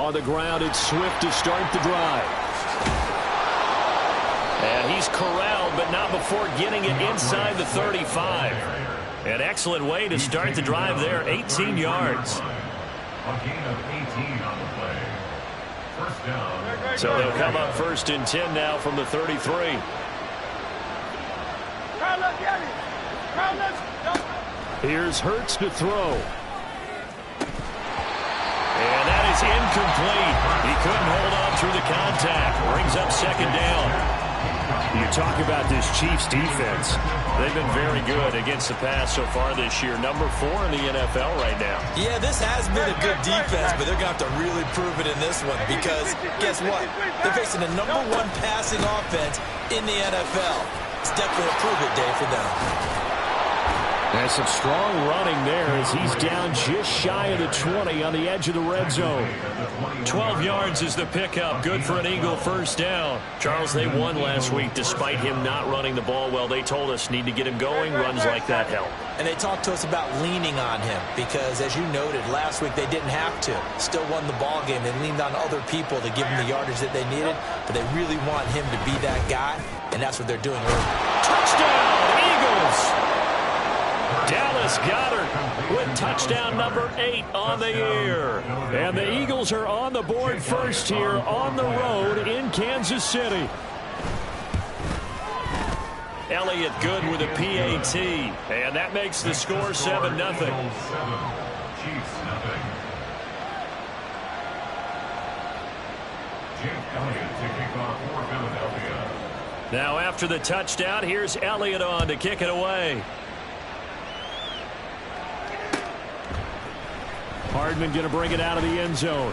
On the ground, it's Swift to start the drive. And he's corralled, but not before getting it inside the 35. An excellent way to start the drive there, 18 yards. A gain of 18 on the play. First down. So they'll come up 1st and 10 now from the 33. Here's Hurts to throw. And that is incomplete. He couldn't hold on through the contact. Brings up 2nd down. You talk about this Chiefs defense. They've been very good against the pass so far this year. Number 4 in the NFL right now. Yeah, this has been a good defense, but they're going to have to really prove it in this one because guess what? They're facing the number 1 passing offense in the NFL. It's definitely a prove-it day for them. And some strong running there as he's down just shy of the 20 on the edge of the red zone. 12 yards is the pickup. Good for an Eagle first down. Charles, they won last week despite him not running the ball well. They told us need to get him going. Runs like that help. And they talked to us about leaning on him because, as you noted, last week they didn't have to. Still won the ball game. They leaned on other people to give them the yardage that they needed, but they really want him to be that guy, and that's what they're doing early. Touchdown, Eagles! Dallas Goedert with touchdown number 8 on the year. And the Eagles are on the board first here on the road in Kansas City. Elliott good with a PAT. And that makes the score 7-0. Chiefs nothing. Jake Elliott to kick off for Philadelphia. Now after the touchdown, here's Elliott on to kick it away. Hardman going to bring it out of the end zone.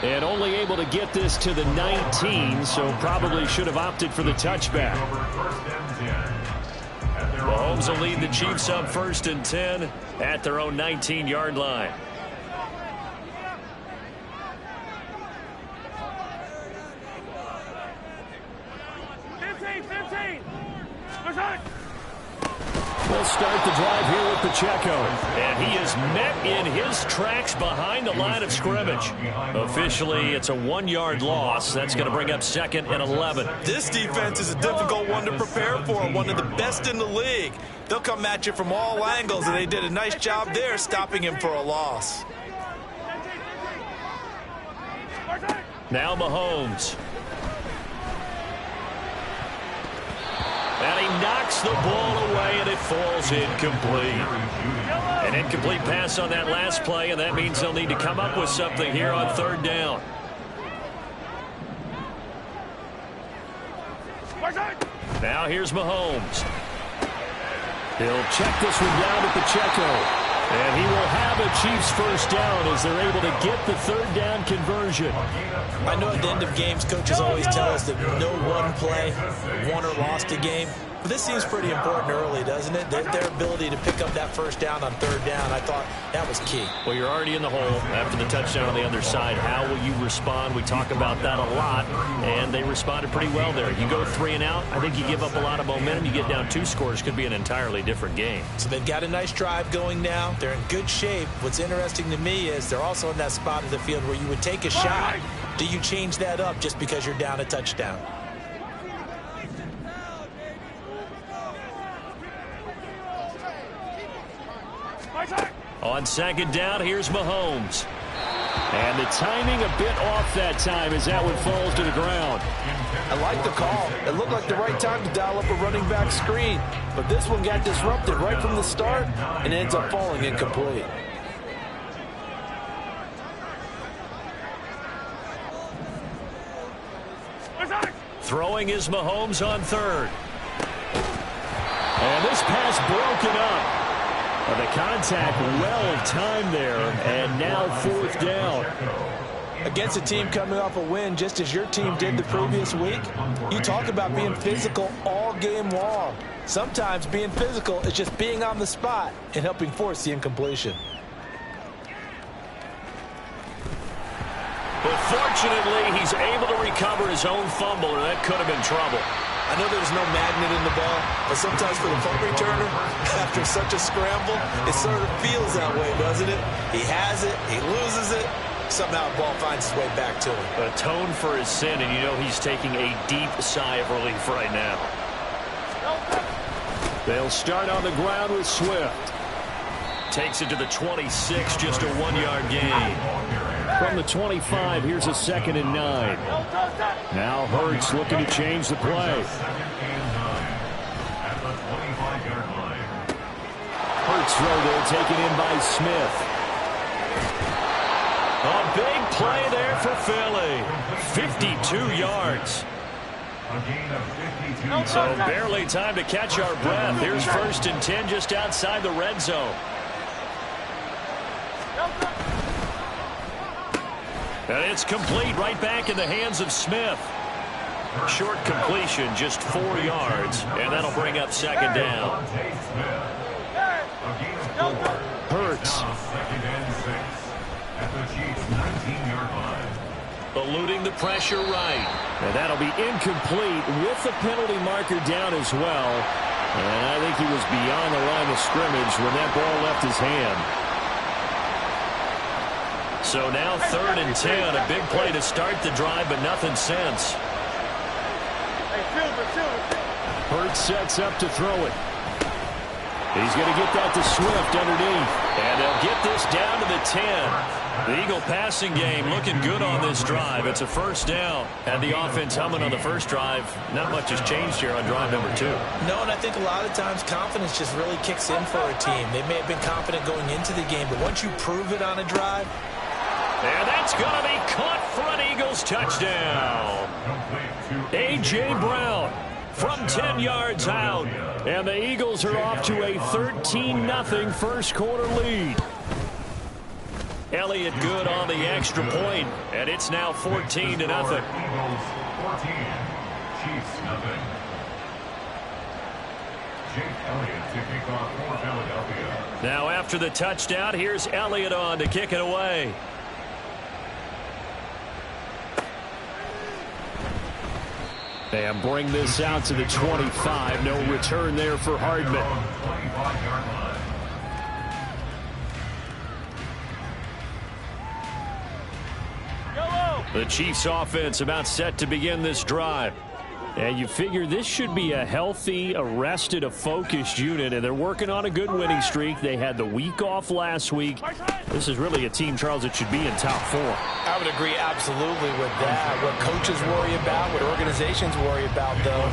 And only able to get this to the 19, so probably should have opted for the touchback. Mahomes will lead the Chiefs up 1st and 10 at their own 19-yard line. We'll start the drive here with Pacheco. And he is met in his tracks behind the line of scrimmage. Officially, it's a 1-yard loss. That's going to bring up 2nd and 11. This defense is a difficult one to prepare for, one of the best in the league. They'll come at you from all angles, and they did a nice job there stopping him for a loss. Now Mahomes. And he knocks the ball away, and it falls incomplete. An incomplete pass on that last play, and that means they'll need to come up with something here on 3rd down. Now here's Mahomes. He'll check this one down to Pacheco. And he will have a Chiefs first down as they're able to get the 3rd down conversion. I know at the end of games, coaches always tell us that no one play won or lost a game. But this seems pretty important early, doesn't it? Their ability to pick up that first down on 3rd down, I thought that was key. Well, you're already in the hole after the touchdown on the other side. How will you respond? We talk about that a lot, and they responded pretty well there. You go 3 and out, I think you give up a lot of momentum. You get down 2 scores, could be an entirely different game. So they've got a nice drive going now. They're in good shape. What's interesting to me is they're also in that spot of the field where you would take a shot. Do you change that up just because you're down a touchdown? On 2nd down, here's Mahomes. And the timing a bit off that time as that one falls to the ground. I like the call. It looked like the right time to dial up a running back screen. But this one got disrupted right from the start and ends up falling incomplete. Throwing is Mahomes on 3rd. And this pass broken up. The contact well timed there, and now 4th down. Against a team coming off a win, just as your team did the previous week, you talk about being physical all game long. Sometimes being physical is just being on the spot and helping force the incompletion. But fortunately, he's able to recover his own fumble, or that could have been trouble. I know there's no magnet in the ball, but sometimes for the punt returner, after such a scramble, it sort of feels that way, doesn't it? He has it, he loses it, somehow the ball finds its way back to him. Atone for his sin, and you know he's taking a deep sigh of relief right now. They'll start on the ground with Swift. Takes it to the 26, just a 1-yard gain. From the 25, here's a 2nd and 9. Now Hurts looking to change the play. Hurts throw there, taken in by Smith. A big play there for Philly. 52 yards. So barely time to catch our breath. Here's 1st and 10 just outside the red zone. And it's complete right back in the hands of Smith. Short completion, just 4 yards, and that'll bring up 2nd down. Hurts. Eluding the pressure right. And that'll be incomplete with the penalty marker down as well. And I think he was beyond the line of scrimmage when that ball left his hand. So now 3rd and 10. A big play to start the drive, but nothing since. Hurts sets up to throw it. He's going to get that to Swift underneath. And they'll get this down to the 10. The Eagle passing game looking good on this drive. It's a 1st down. And the offense humming on the first drive. Not much has changed here on drive number 2. No, and I think a lot of times confidence just really kicks in for a team. They may have been confident going into the game, but once you prove it on a drive. And that's going to be caught for an Eagles touchdown. A.J. Brown from 10 yards out. And the Eagles are off to a 13-0 first quarter lead. Elliott good on the extra point, and it's now 14-0. Eagles 14, Chiefs nothing. Jake Elliott to kick off for Philadelphia. Now after the touchdown, here's Elliott on to kick it away. And bring this out to the 25. No return there for Hardman. The Chiefs offense about set to begin this drive. And you figure this should be a healthy, a rested, a focused unit, and they're working on a good winning streak. They had the week off last week. This is really a team, Charles, that should be in top 4. I would agree absolutely with that. What coaches worry about, what organizations worry about, though,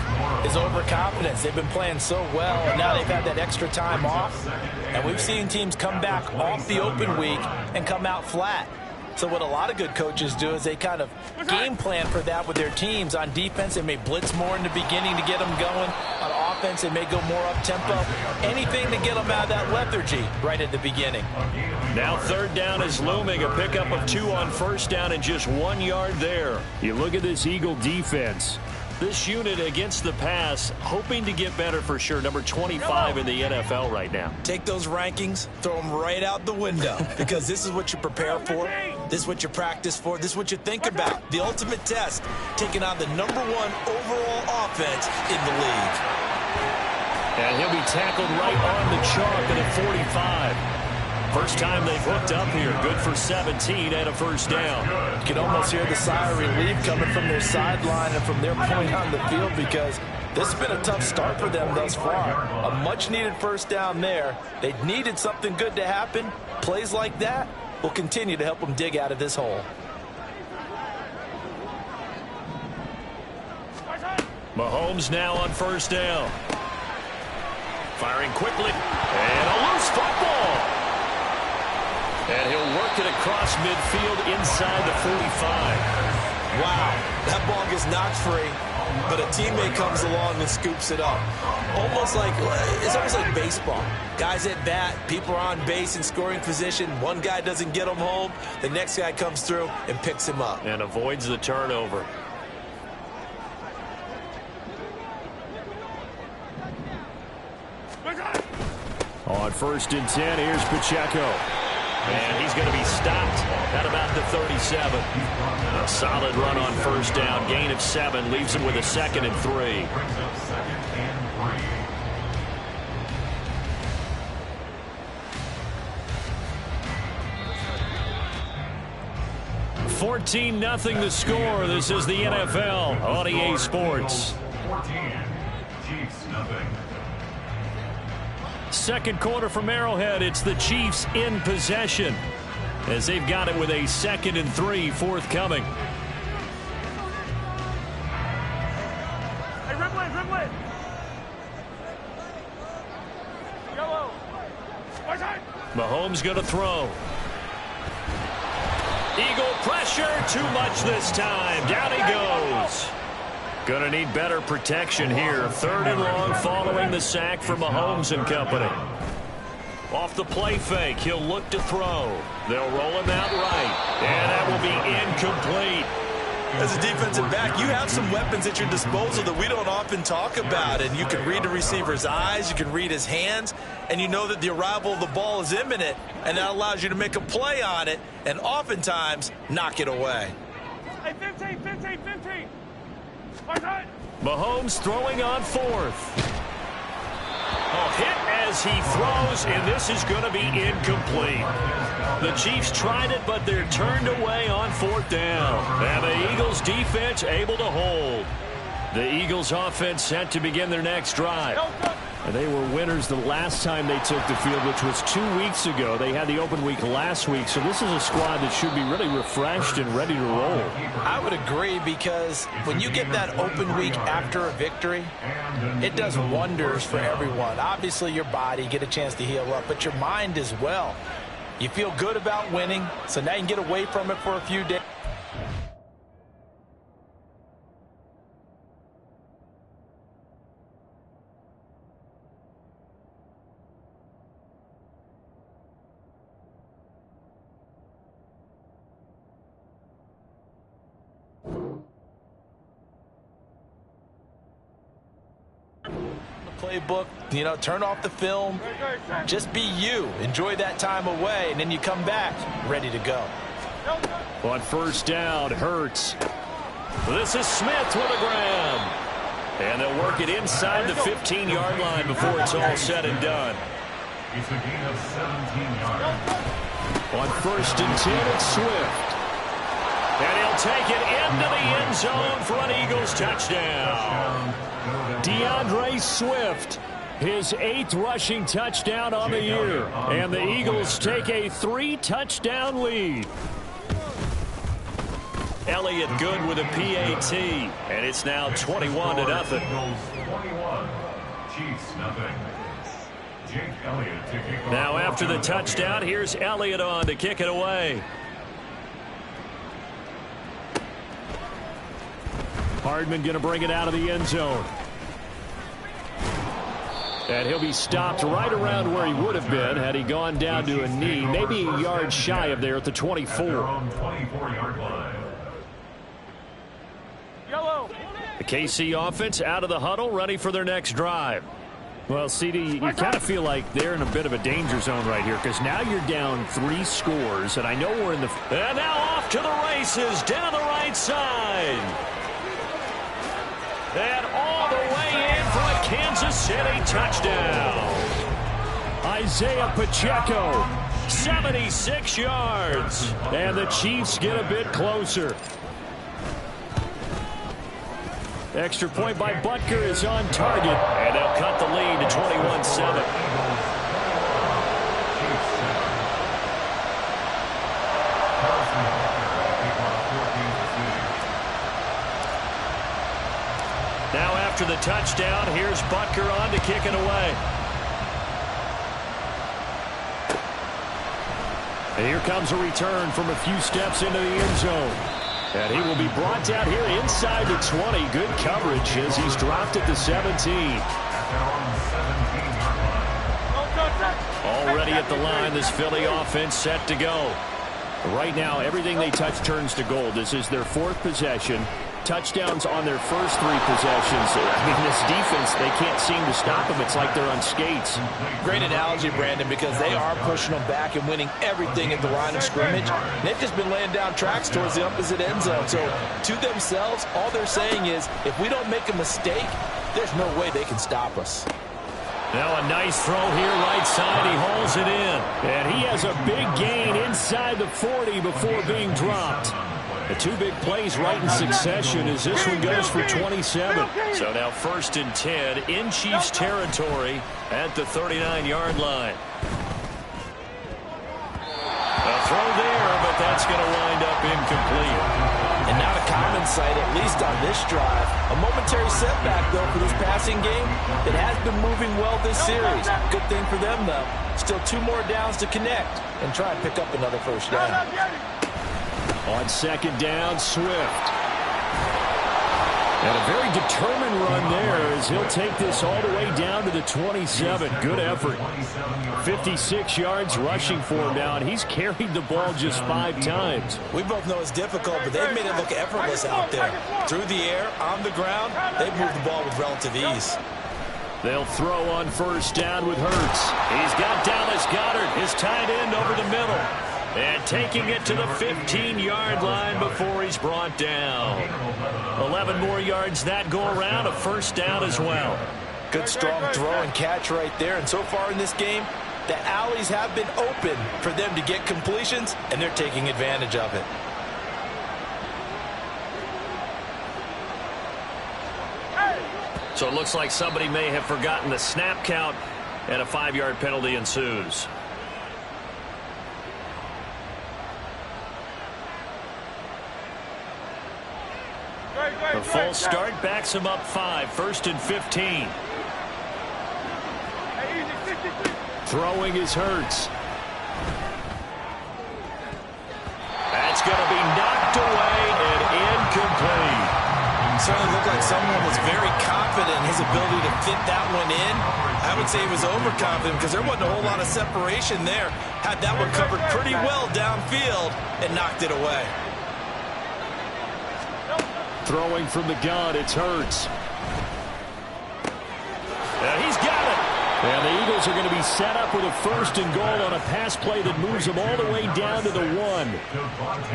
is overconfidence. They've been playing so well, and now they've had that extra time off. And we've seen teams come back off the open week and come out flat. So what a lot of good coaches do is they kind of game plan for that with their teams. On defense, they may blitz more in the beginning to get them going. On offense, they may go more up-tempo. Anything to get them out of that lethargy right at the beginning. Now 3rd down is looming. A pickup of 2 on 1st down and just 1 yard there. You look at this Eagle defense. This unit against the pass, hoping to get better for sure. Number 25 in the NFL right now. Take those rankings, throw them right out the window, because this is what you prepare for. This is what you practice for. This is what you think about. The ultimate test, taking on the #1 overall offense in the league. And he'll be tackled right on the chalk at a 45. First time they've hooked up here. Good for 17 and a 1st down. You can almost hear the sigh of relief coming from their sideline and from their point on the field, because this has been a tough start for them thus far. A much-needed 1st down there. They needed something good to happen. Plays like that will continue to help them dig out of this hole. Mahomes now on 1st down. Firing quickly. And a loose football. And he'll work it across midfield inside the 45. Wow, that ball gets knocked free, but a teammate comes along and scoops it up. It's almost like baseball. Guys at bat, people are on base in scoring position. One guy doesn't get him home. The next guy comes through and picks him up. And avoids the turnover. On 1st and 10, here's Pacheco. And he's going to be stopped at about the 37. A solid run on 1st down. Gain of 7 leaves him with a 2nd and 3. 14-0 the score. This is the NFL on EA Sports. 14, Chiefs nothing. Second quarter from Arrowhead. It's the Chiefs in possession as they've got it with a 2nd and 3 forthcoming. Hey, Rimley. Yellow. Mahomes going to throw. Eagle pressure, too much this time. Down he goes. Going to need better protection here. 3rd and long following the sack for Mahomes and company. Off the play fake, he'll look to throw. They'll roll him out right, and that will be incomplete. As a defensive back, you have some weapons at your disposal that we don't often talk about, and you can read the receiver's eyes, you can read his hands, and you know that the arrival of the ball is imminent, and that allows you to make a play on it and oftentimes knock it away. Hey, 15. Mahomes throwing on 4th. A hit as he throws, and this is going to be incomplete. The Chiefs tried it, but they're turned away on 4th down. And the Eagles defense able to hold. The Eagles offense set to begin their next drive. And they were winners the last time they took the field, which was 2 weeks ago. They had the open week last week, so this is a squad that should be really refreshed and ready to roll. I would agree, because when you get that open week after a victory, it does wonders for everyone. Obviously, your body, get a chance to heal up, but your mind as well. You feel good about winning, so now you can get away from it for a few days. Playbook, turn off the film, just be you, enjoy that time away, and then you come back ready to go. On 1st down, Hurts. This is Smith with a grab, and they'll work it inside the 15-yard line before it's all said and done. It's a gain of 17 yards. On 1st and 10, it's Swift. And he'll take it into the end zone for an Eagles touchdown. DeAndre Swift, his 8th rushing touchdown on the year. And the Eagles take a 3-touchdown lead. Elliott good with a PAT. And it's now 21-0. Eagles 21, Chiefs nothing. Jake Elliott to kick off. Now after the touchdown, here's Elliott on to kick it away. Hardman going to bring it out of the end zone. And he'll be stopped right around where he would have been had he gone down to a knee, maybe a yard shy of there at the 24. -yard line. Yellow. The KC offense out of the huddle, ready for their next drive. Well, CD, you kind of feel like they're in a bit of a danger zone right here, because now you're down 3 scores, and I know we're in the... And now off to the races, down the right side. And all the way in for a Kansas City touchdown. Isaiah Pacheco, 76 yards. And the Chiefs get a bit closer. Extra point by Butker is on target. And they'll cut the lead to 21-7. Now after the touchdown, here's Butker on to kick it away. And here comes a return from a few steps into the end zone. And he will be brought down here inside the 20. Good coverage as he's dropped at the 17. Already at the line, this Philly offense set to go. Right now, everything they touch turns to gold. This is their 4th possession. Touchdowns on their first 3 possessions. I mean, this defense, they can't seem to stop them. It's like they're on skates. Great analogy, Brandon, because they are pushing them back and winning everything at the line of scrimmage. They've just been laying down tracks towards the opposite end zone. So to themselves, all they're saying is, if we don't make a mistake, there's no way they can stop us. Now a nice throw here right side. He hauls it in. And he has a big gain inside the 40 before being dropped. The two big plays right in succession as this one goes for 27. So now 1st and 10 in Chiefs territory at the 39-yard line. A throw there, but that's going to wind up incomplete. And not a common sight, at least on this drive. A momentary setback, though, for this passing game. It has been moving well this series. Good thing for them, though. Still 2 more downs to connect and try and pick up another first down. On 2nd down, Swift. And a very determined run there as he'll take this all the way down to the 27. Good effort. 56 yards rushing for him now, and he's carried the ball just 5 times. We both know it's difficult, but they've made it look effortless out there. Through the air, on the ground, they've moved the ball with relative ease. They'll throw on 1st down with Hurts. He's got Dallas Goedert, his tight end, over the middle. And taking it to the 15-yard line before he's brought down. 11 more yards that go around, a 1st down as well. Good strong throw and catch right there. And so far in this game, the alleys have been open for them to get completions, and they're taking advantage of it. So it looks like somebody may have forgotten the snap count, and a 5-yard penalty ensues. The full start backs him up 5, 1st and 15. Throwing is Hurts. That's going to be knocked away and incomplete. Certainly looked like someone was very confident in his ability to fit that one in. I would say he was overconfident because there wasn't a whole lot of separation there. Had that one covered pretty well downfield and knocked it away. Throwing from the gun, it's Hurts. And he's got it. And the Eagles are going to be set up with a 1st and goal on a pass play that moves them all the way down to the 1.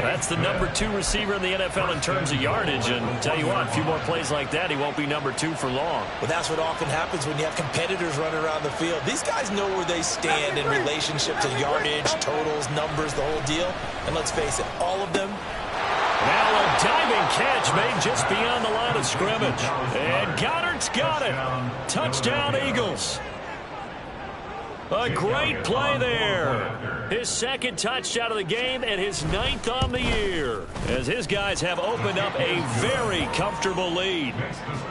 That's the number 2 receiver in the NFL in terms of yardage. And tell you what, a few more plays like that, he won't be number 2 for long. Well, that's what often happens when you have competitors running around the field. These guys know where they stand in relationship to yardage, totals, numbers, the whole deal. And let's face it, all of them. Now a diving catch made just beyond the line of scrimmage. And Goddard's got it. Touchdown, Eagles. A great play there. His 2nd touchdown of the game and his 9th on the year. As his guys have opened up a very comfortable lead.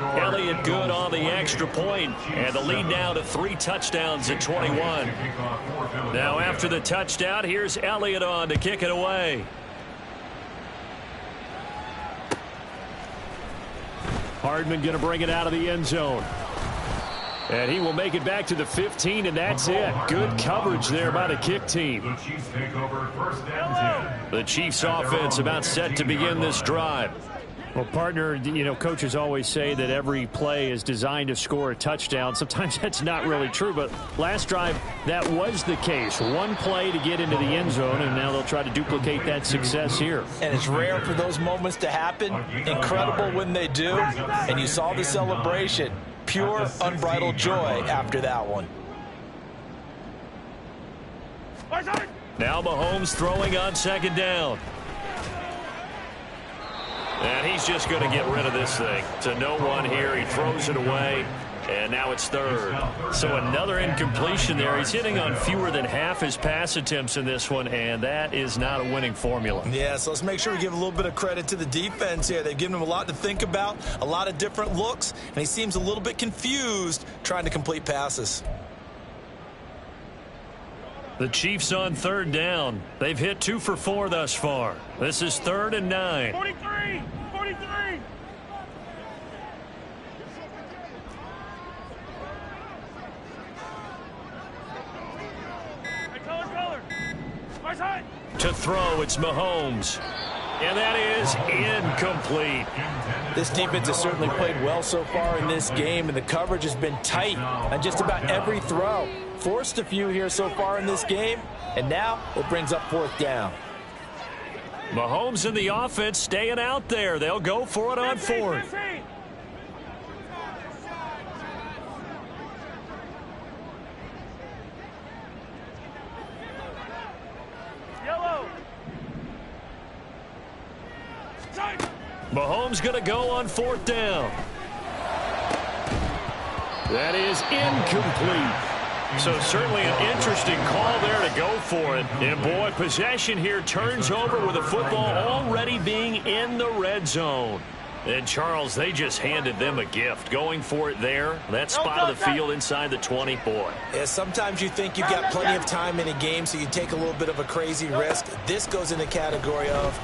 Elliott good on the extra point. And the lead now to 3 touchdowns at 21. Now after the touchdown, here's Elliott on to kick it away. Hardman going to bring it out of the end zone. And he will make it back to the 15, and that's it. Good coverage there by the kick team. The Chiefs take over 1st and 10. The Chiefs offense about set to begin this drive. Well, partner, you know, coaches always say that every play is designed to score a touchdown. Sometimes that's not really true, but last drive, that was the case. One play to get into the end zone, and now they'll try to duplicate that success here. And it's rare for those moments to happen. Incredible when they do. And you saw the celebration. Pure, unbridled joy after that one. Now Mahomes throwing on 2nd down. And he's just going to get rid of this thing. To no one here. He throws it away. And now it's 3rd. So another incompletion there. He's hitting on fewer than half his pass attempts in this one, and that is not a winning formula. Yeah, so let's make sure we give a little bit of credit to the defense here. They've given him a lot to think about, a lot of different looks, and he seems a little bit confused trying to complete passes. The Chiefs on 3rd down. They've hit 2 for 4 thus far. This is 3rd and 9. 43! 43! To throw, it's Mahomes. And that is incomplete. This defense has certainly played well so far in this game, and the coverage has been tight on just about every throw. Forced a few here so far in this game, and now it brings up 4th down. Mahomes and the offense staying out there. They'll go for it on 4th. Mahomes going to go on 4th down. That is incomplete. So certainly an interesting call there to go for it. And, boy, possession here turns over with the football already being in the red zone. And, Charles, they just handed them a gift. Going for it there, that spot of the field inside the 20, boy. Yeah, sometimes you think you've got plenty of time in a game, so you take a little bit of a crazy risk. This goes in the category of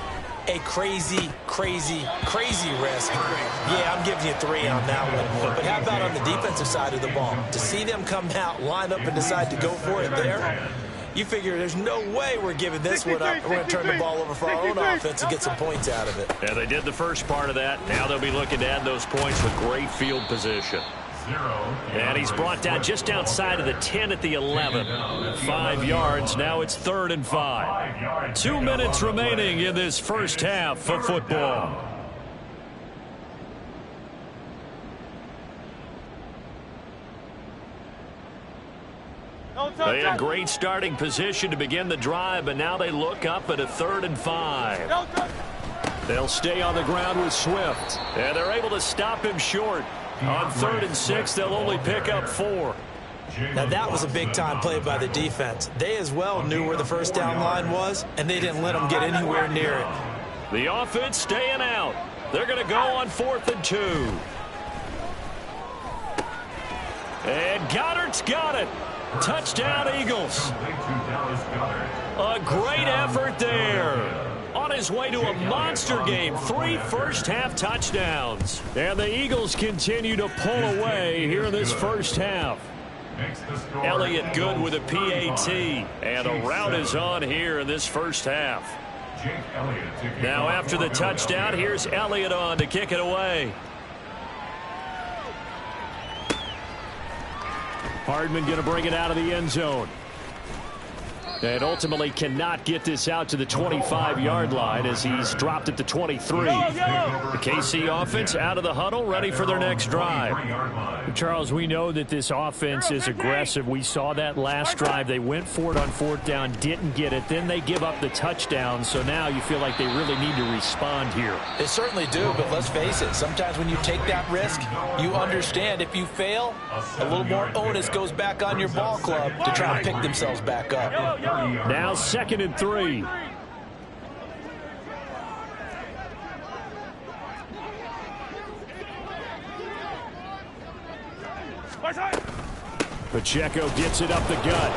a crazy, crazy, crazy risk. Yeah, I'm giving you 3 on that one. But how about on the defensive side of the ball? To see them come out, line up, and decide to go for it there, you figure there's no way we're giving this one up. We're going to turn the ball over for our own offense and get some points out of it. Yeah, they did the first part of that. Now they'll be looking to add those points with great field position. And he's brought down just outside of the 10 at the 11. 5 yards. Now it's 3rd and 5. 2 minutes remaining in this first half of football. They had great starting position to begin the drive, but now they look up at a 3rd and 5. They'll stay on the ground with Swift, and they're able to stop him short. On 3rd and 6, they'll only pick up 4. Now, that was a big-time play by the defense. They as well knew where the first down line was, and they didn't let them get anywhere near it. The offense staying out. They're going to go on 4th and 2. And Goddard's got it. Touchdown, Eagles. A great effort there. On his way to a monster game, 3 first-half touchdowns. And the Eagles continue to pull away here in this first half. Elliott good with a PAT. And a rout is on here in this first half. Now after the touchdown, here's Elliott on to kick it away. Hardman going to bring it out of the end zone. And ultimately cannot get this out to the 25-yard line as he's dropped at the 23. The KC offense out of the huddle, ready for their next drive. Charles, we know that this offense is aggressive. We saw that last drive. They went for it on 4th down, didn't get it. Then they give up the touchdown. So now you feel like they really need to respond here. They certainly do, but let's face it. Sometimes when you take that risk, you understand if you fail, a little more onus goes back on your ball club to try to pick themselves back up. Now 2nd and 3. Pacheco gets it up the gut.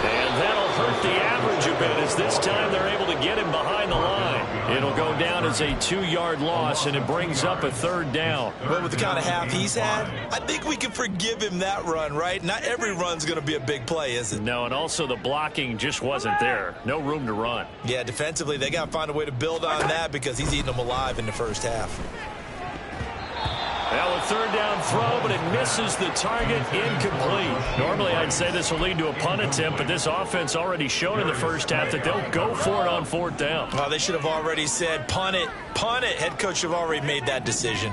And that'll hurt the average a bit as this time they're able to get him behind the line. It'll go down as a 2-yard loss, and it brings up a 3rd down. But with the kind of half he's had, I think we can forgive him that run, right? Not every run's going to be a big play, is it? No, and also the blocking just wasn't there. No room to run. Yeah, defensively, they got to find a way to build on that because he's eating them alive in the first half. Well, a 3rd down throw, but it misses the target, incomplete. Normally, I'd say this will lead to a punt attempt, but this offense already showed in the first half that they'll go for it on 4th down. Oh, they should have already said, punt it, punt it. Head coach have already made that decision.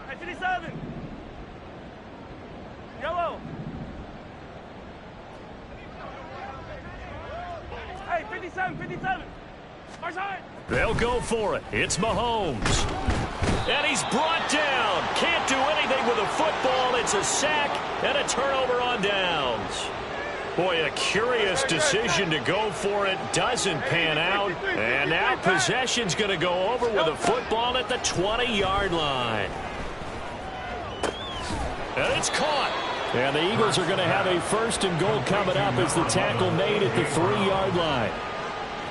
Hey, 57. Yellow. Hey, 57. Marshawn. They'll go for it. It's Mahomes. And he's brought down. Can't do anything with a football. It's a sack and a turnover on downs. Boy, a curious decision to go for it. Doesn't pan out. And now possession's going to go over with a football at the 20-yard line. And it's caught. And the Eagles are going to have a 1st and goal coming up as the tackle made at the 3-yard line.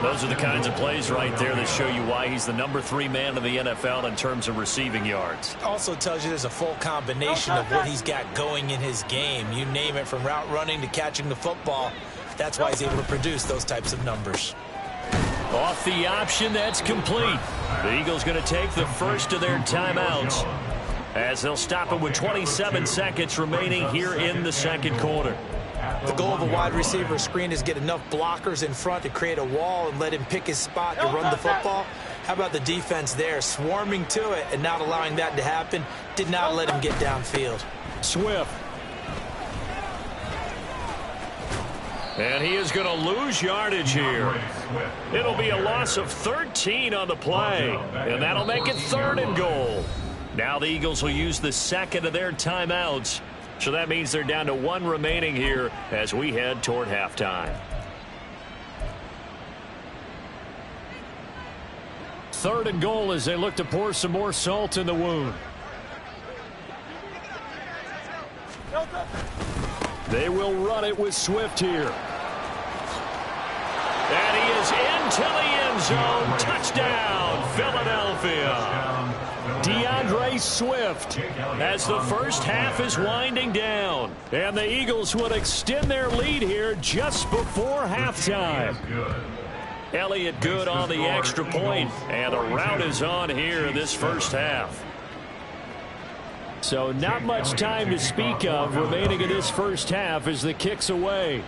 Those are the kinds of plays right there that show you why he's the number 3 man in the NFL in terms of receiving yards. Also tells you there's a full combination of what he's got going in his game. You name it, from route running to catching the football. That's why he's able to produce those types of numbers. Off the option, that's complete. The Eagles going to take the first of their timeouts as they'll stop it with 27 seconds remaining here in the 2nd quarter. The goal of a wide receiver screen is get enough blockers in front to create a wall and let him pick his spot to run the football. How about the defense there, swarming to it and not allowing that to happen? Did not let him get downfield. Swift. And he is going to lose yardage here. It'll be a loss of 13 on the play. And that'll make it 3rd and goal. Now the Eagles will use the second of their timeouts. So that means they're down to 1 remaining here as we head toward halftime. 3rd and goal as they look to pour some more salt in the wound. They will run it with Swift here. And he is into the end zone. Touchdown, Philadelphia. DeAndre Swift As the first half is winding down. and the Eagles would extend their lead here just before halftime. Elliott good on the extra point, and the route is on here in this first half. So not much time to speak of remaining in this first half as the kick's away.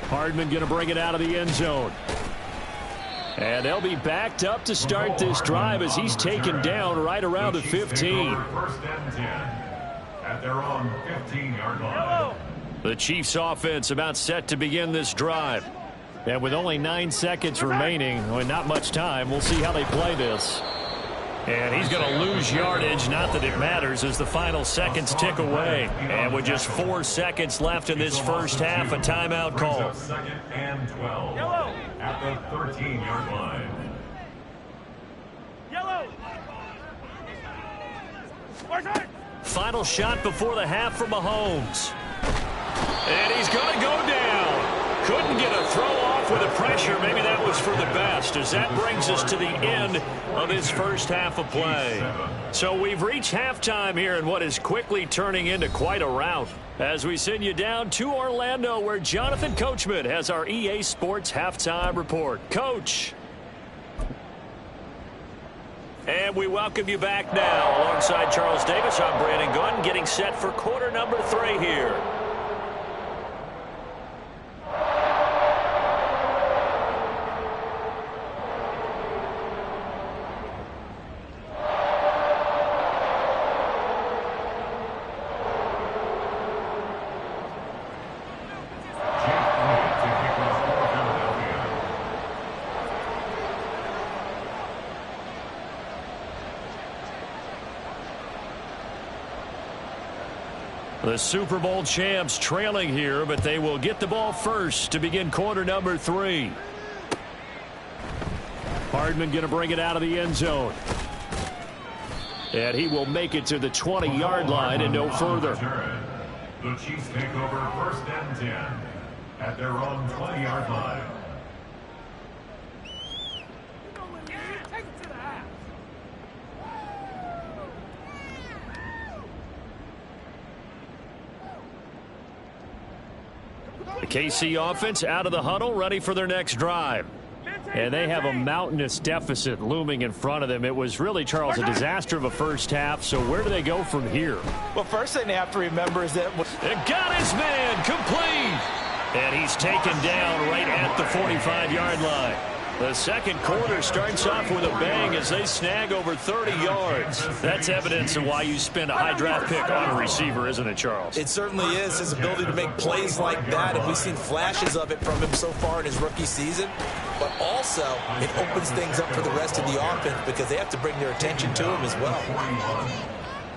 Hardman going to bring it out of the end zone. And they'll be backed up to start this drive as he's taken down right around the 15. First and 10 at their own 15-yard line. The Chiefs offense about set to begin this drive. And with only 9 seconds remaining, well, not much time, we'll see how they play this. And he's going to lose yardage, not that it matters, as the final seconds tick away. And with just 4 seconds left in this first half, a timeout call. 2nd and 12 at the 13-yard line. Yellow. Final shot before the half for Mahomes. And he's going to go down. Couldn't get a throw off with the pressure. Maybe that was for the best, as that brings us to the end of this first half of play. So we've reached halftime here in what is quickly turning into quite a rout. As we send you down to Orlando, where Jonathan Coachman has our EA Sports halftime report. Coach. And we welcome you back now. Alongside Charles Davis, I'm Brandon Gunn, getting set for quarter number 3 here. The Super Bowl champs trailing here, but they will get the ball first to begin quarter number 3. Hardman going to bring it out of the end zone. And he will make it to the 20-yard line and no further. The Chiefs take over 1st and 10 at their own 20-yard line. The KC offense out of the huddle, ready for their next drive. And they have a mountainous deficit looming in front of them. It was really, Charles, a disaster of a first half. So where do they go from here? Well, first thing they have to remember is that... It got his man complete. And he's taken down right at the 45-yard line. The second quarter starts off with a bang as they snag over 30 yards. That's evidence of why you spend a high draft pick on a receiver, isn't it, Charles? It certainly is. His ability to make plays like that, and we've seen flashes of it from him so far in his rookie season. But also, it opens things up for the rest of the offense because they have to bring their attention to him as well.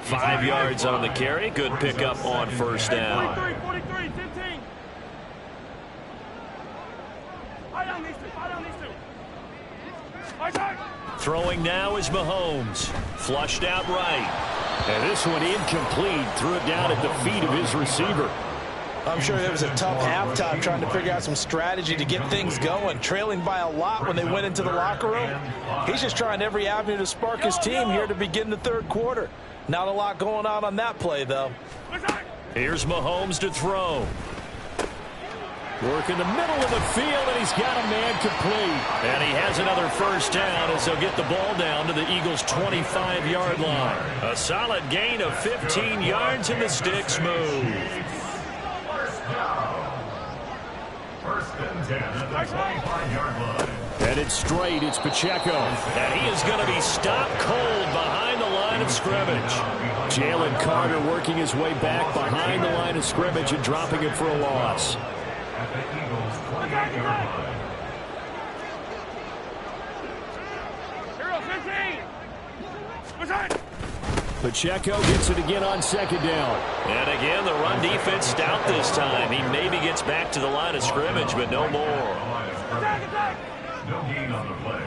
5 yards on the carry. Good pickup on first down. 43, 15. Fire down these two. Throwing now is Mahomes. Flushed out right. And this one incomplete. Threw it down at the feet of his receiver. I'm sure it was a tough halftime trying to figure out some strategy to get things going. Trailing by a lot when they went into the locker room. He's just trying every avenue to spark his team here to begin the third quarter. Not a lot going on that play, though. Here's Mahomes to throw. Work in the middle of the field, and he's got a man complete. And he has another first down as they'll get the ball down to the Eagles' 25-yard line. A solid gain of 15 yards, and the sticks move. First and 10 at the 25-yard line. And it's straight. It's Pacheco. And he is going to be stopped cold behind the line of of scrimmage. Jalen Carter working his way back behind the line of scrimmage and dropping it for a loss. At the Eagles' 28-yard line. Hero 15. Return. Pacheco gets it again on second down. And again, the run defense stout this time. He maybe gets back to the line of scrimmage, but no more. Attack, attack. No gain on the play.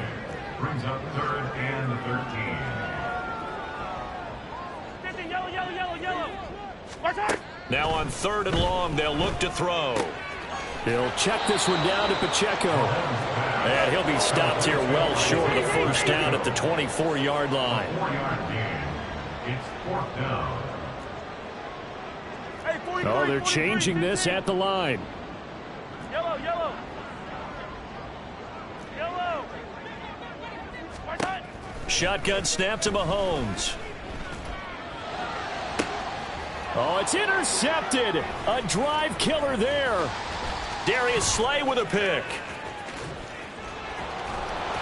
Brings up 3rd and 13. 50, yellow, yellow, yellow, yellow. Return. Now on 3rd and long, they'll look to throw. He'll check this one down to Pacheco. And he'll be stopped here well short of the first down at the 24-yard line. 4-yard gain. It's 4th down. Hey, 43, Oh, they're 43, changing this 15. at the line. Yellow, yellow. Yellow. Return. Shotgun snap to Mahomes. Oh, it's intercepted. A drive killer there. Darius Slay with a pick.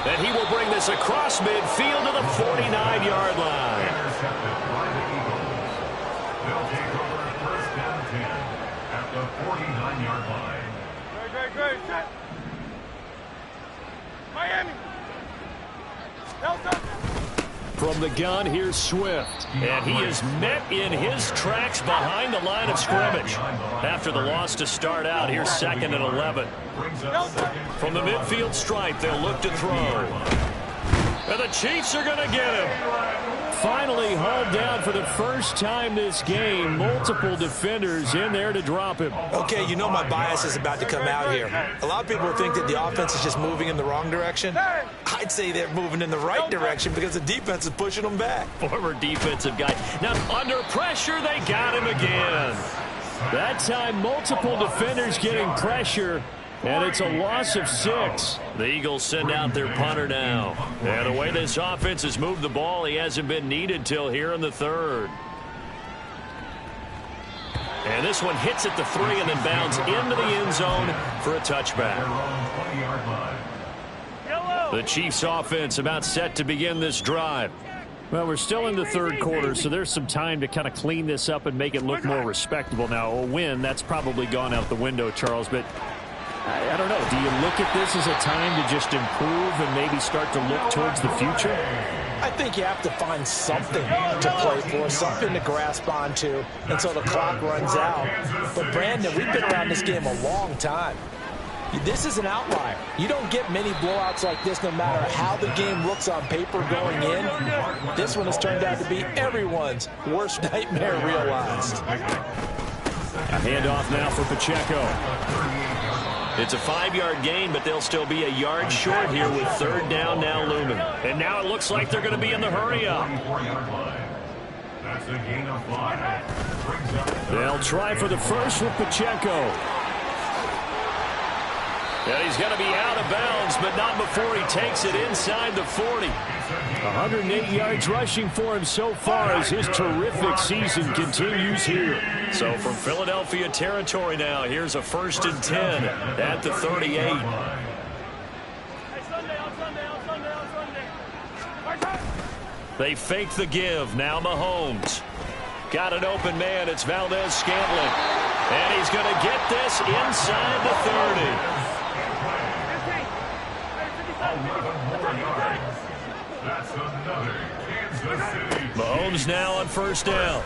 And he will bring this across midfield to the 49-yard line. Intercepted by the Eagles. They'll take over 1st and 10 at the 49-yard line. Great. Set. Miami. Delta. From the gun, here's Swift. And he is met in his tracks behind the line of scrimmage. After the loss to start out, here's 2nd and 11. Brings up 2nd. From the midfield stripe, they'll look to throw. And the Chiefs are going to get him. Finally hauled down for the first time this game. Multiple defenders in there to drop him. Okay, you know my bias is about to come out here. A lot of people think that the offense is just moving in the wrong direction. I'd say they're moving in the right direction because the defense is pushing them back. Former defensive guy. Now, under pressure, they got him again. That time, multiple defenders getting pressure, and it's a loss of 6. The Eagles send out their punter now. And the way this offense has moved the ball, he hasn't been needed till here in the 3rd. And this one hits at the 3 and then bounds into the end zone for a touchback. 20-yard line. Yellow. The Chiefs offense about set to begin this drive. Well, we're still in the 3rd quarter, so there's some time to kind of clean this up and make it look more respectable. Now, a win, that's probably gone out the window, Charles, but I don't know. Do you look at this as a time to just improve and maybe start to look towards the future? I think you have to find something to play for, something to grasp onto until the clock runs out. But, Brandon, we've been around this game a long time. This is an outlier. You don't get many blowouts like this no matter how the game looks on paper going in. This one has turned out to be everyone's worst nightmare realized. A handoff now for Pacheco. It's a 5-yard gain, but they'll still be a yard short here with 3rd down now looming. And now it looks like they're going to be in the hurry-up. 24-yard line. That's a gain of 5. Brings up They'll try for the first with Pacheco. And he's going to be out of bounds, but not before he takes it inside the 40. 108 yards rushing for him so far as his terrific season continues here. So from Philadelphia territory now, here's a 1st and 10 at the 38. Hey, Sunday, on Sunday, on Sunday, on Sunday. Return. They fake the give. Now Mahomes. Got an open man. It's Valdez-Scantling. And he's going to get this inside the 30. 11 more yards. That's another Kansas City. Mahomes now on 1st down.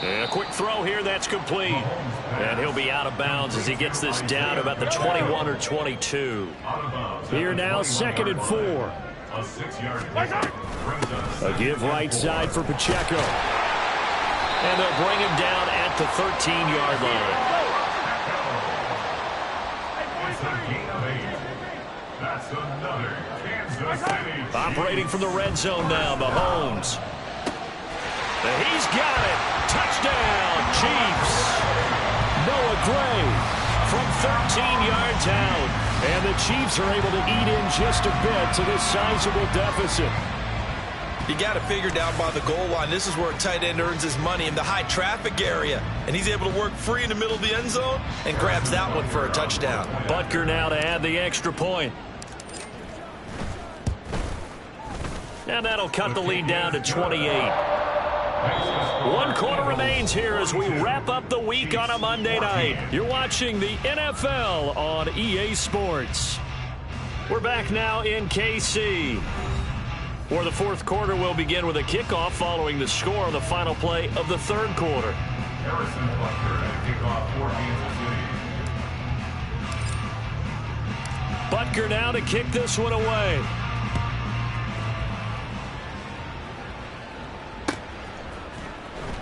And a quick throw here, that's complete. And he'll be out of bounds as he gets this down about the 21 or 22. Here now, 2nd and 4. A 6-yard gain brings us A give right side for Pacheco. And they'll bring him down at the 13-yard line. It's a gain of 8. That's another Kansas City. Operating from the red zone now, Mahomes. And he's got it. Touchdown, Chiefs. Noah Gray From 13 yards out. And the Chiefs are able to eat in just a bit to this sizable deficit. You got to figure down by the goal line. This is where a tight end earns his money in the high traffic area. And he's able to work free in the middle of the end zone and grabs that one for a touchdown. Butker now to add the extra point. And that'll cut the lead down to 28. 1 quarter remains here as we wrap up the week on a Monday night. You're watching the NFL on EA Sports. We're back now in KC. For the fourth quarter, we'll begin with a kickoff following the score on the final play of the third quarter. Harrison Butker at kickoff for Kansas City. Butker now to kick this one away.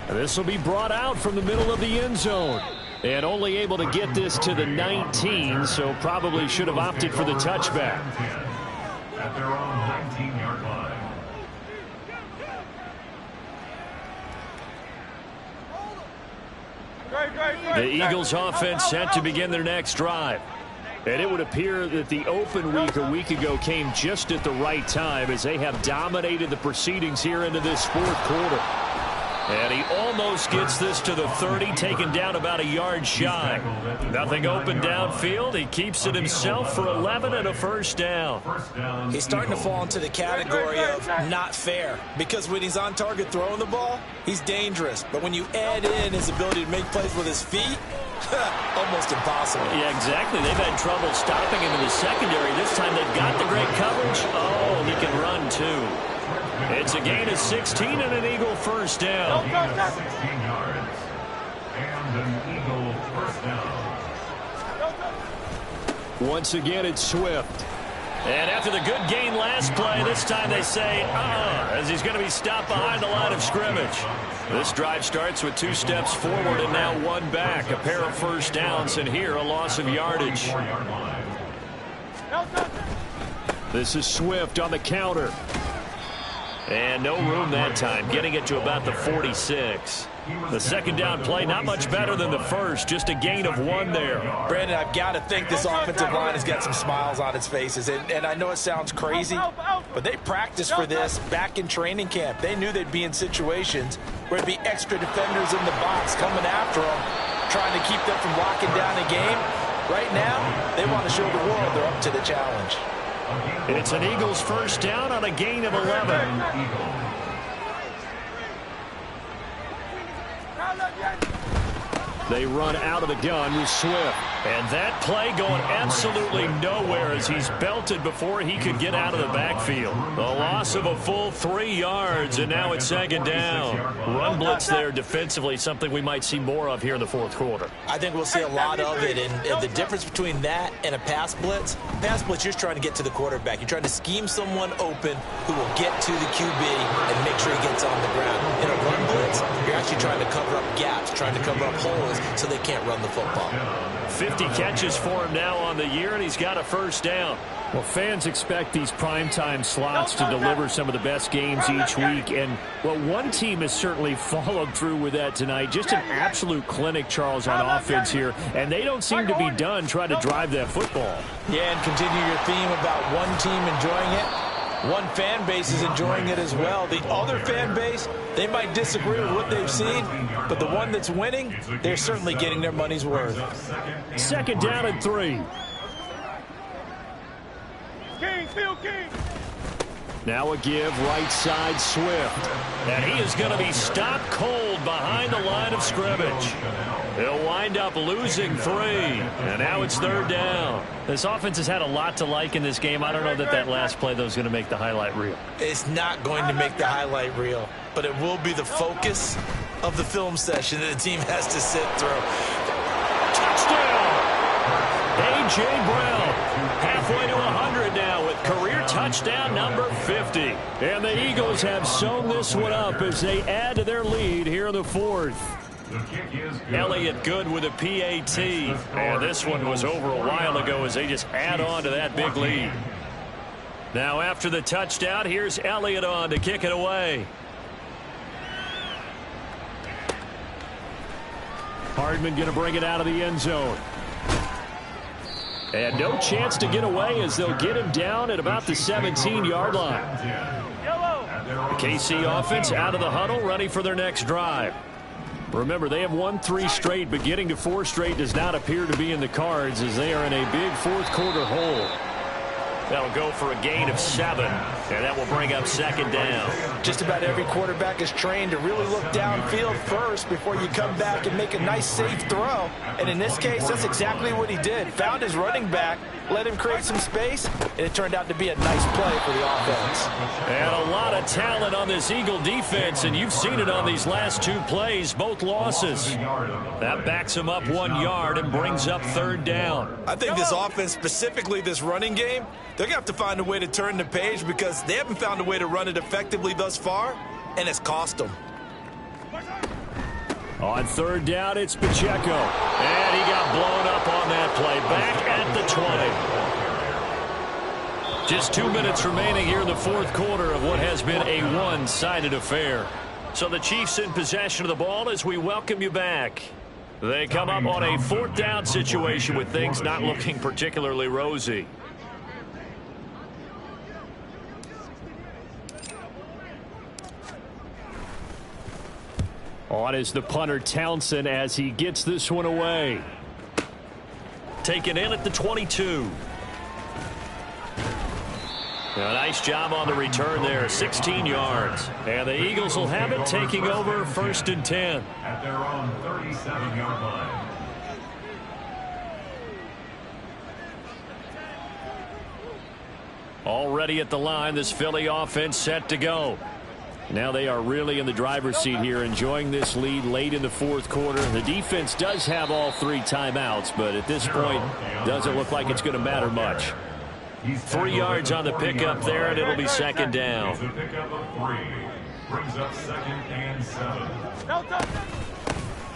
This will be brought out from the middle of the end zone. And only able to get this to the 19, so probably should have opted for the touchback. At their own 19-yard line. The Eagles offense set to begin their next drive. And it would appear that the open week a week ago came just at the right time as they have dominated the proceedings here into this fourth quarter. And he almost gets this to the 30, taken down about a yard shy. Nothing open downfield. He keeps it himself for 11 and a first down. He's starting to fall into the category of not fair, because when he's on target throwing the ball, he's dangerous. But when you add in his ability to make plays with his feet, almost impossible. Yeah, exactly. They've had trouble stopping him in the secondary. This time they've got the great coverage. Oh, he can run too. It's a gain of 16 and an Eagle first down. 16 yards. And an Eagle first down. Once again, it's Swift. And after the good gain last play, this time they say, as he's going to be stopped behind the line of scrimmage. This drive starts with 2 steps forward and now 1 back. A pair of first downs, and here a loss of yardage. This is Swift on the counter. And no room that time, getting it to about the 46. The second down play, not much better than the first, just a gain of 1 there. Brandon, I've got to think this offensive line has got some smiles on its faces. And I know it sounds crazy, but they practiced for this back in training camp. They knew they'd be in situations where there'd be extra defenders in the box coming after them, trying to keep them from locking down a game. Right now, they want to show the world they're up to the challenge. It's an Eagles first down on a gain of 11. They run out of the gun with Swift. And that play going absolutely nowhere as he's belted before he could get out of the backfield. A loss of a full 3 yards, and now it's second down. Run blitz there defensively, something we might see more of here in the fourth quarter. I think we'll see a lot of it, and the difference between that and a pass blitz, you're trying to get to the quarterback. You're trying to scheme someone open who will get to the QB and make sure he gets on the ground. In a run blitz, you're actually trying to cover up gaps, trying to cover up holes so they can't run the football. 50 catches for him now on the year, and he's got a first down. Well, fans expect these primetime slots to deliver some of the best games each week, and well, one team has certainly followed through with that tonight. Just an absolute clinic, Charles, on offense here, and they don't seem to be done trying to drive that football. Yeah, and continue your theme about one team enjoying it. One fan base is enjoying it as well. The other fan base, they might disagree with what they've seen, but the one that's winning, they're certainly getting their money's worth. Second down and 3. Now a give, right side Swift. And he is going to be stopped cold behind the line of scrimmage. He'll wind up losing 3. And now it's third down. This offense has had a lot to like in this game. I don't know that last play, though, is going to make the highlight reel. It's not going to make the highlight reel, but it will be the focus of the film session that the team has to sit through. Touchdown! A.J. Brown, halfway to 100 now with career touchdown number 50. And the Eagles have sewn this one up as they add to their lead here in the fourth. Elliott good with a PAT. And this one was over a while ago as they just add on to that big lead. Now after the touchdown, here's Elliott on to kick it away. Hardman going to bring it out of the end zone. And no chance to get away as they'll get him down at about the 17-yard line. The KC offense out of the huddle, ready for their next drive. Remember, they have won 3 straight, but getting to 4 straight does not appear to be in the cards as they are in a big fourth quarter hole. That'll go for a gain of 7. And that will bring up second down. Just about every quarterback is trained to really look downfield first before you come back and make a nice, safe throw. And in this case, that's exactly what he did. Found his running back, let him create some space, and it turned out to be a nice play for the offense. And a lot of talent on this Eagle defense, and you've seen it on these last two plays, both losses. That backs him up 1 yard and brings up third down. I think this offense, specifically this running game, they're going to have to find a way to turn the page because they haven't found a way to run it effectively thus far, and it's cost them. On third down, it's Pacheco. And he got blown up on that play. Back at the 20. Just 2 minutes remaining here in the fourth quarter of what has been a one-sided affair. So the Chiefs in possession of the ball as we welcome you back. They come up on a fourth down situation with things not looking particularly rosy. On is the punter Townsend as he gets this one away. Taken in at the 22. A nice job on the return there, 16 yards. And the Eagles will have it, taking over first and 10. At their own 37-yard line. Already at the line, this Philly offense set to go. Now they are really in the driver's seat here, enjoying this lead late in the fourth quarter. The defense does have all 3 timeouts, but at this point, doesn't look like it's going to matter much. 3 yards on the pickup there, and it'll be second down. It's a pickup of 3. Brings up second and 7.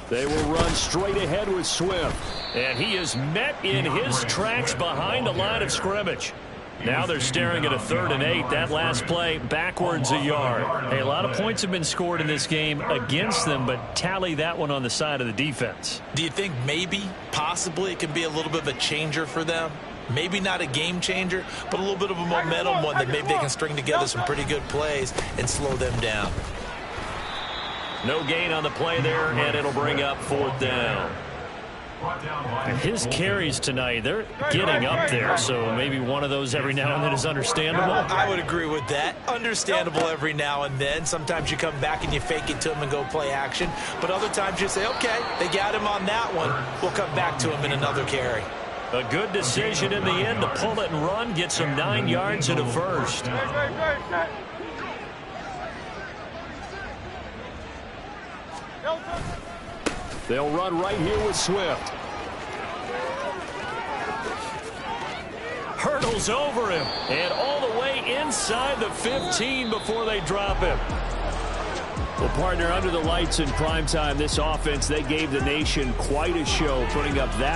They will run straight ahead with Swift. And he is met in his tracks behind the line of scrimmage. Now they're staring at a 3rd and 8. That last play backwards a yard. Hey, a lot of points have been scored in this game against them, but tally that one on the side of the defense. Do you think maybe, possibly, it can be a little bit of a changer for them? Maybe not a game changer, but a little bit of a momentum one that maybe they can string together some pretty good plays and slow them down. No gain on the play there, and it'll bring up 4th down. And his carries tonight, they're getting up there, so maybe one of those every now and then is understandable. I would agree with that. Understandable every now and then. Sometimes you come back and you fake it to him and go play action. But other times you say, okay, they got him on that one. We'll come back to him in another carry. A good decision in the end to pull it and run, get some 9 yards and a first. They'll run right here with Swift. Hurdles over him and all the way inside the 15 before they drop him. Well, partner, under the lights in primetime, this offense, they gave the nation quite a show, putting up that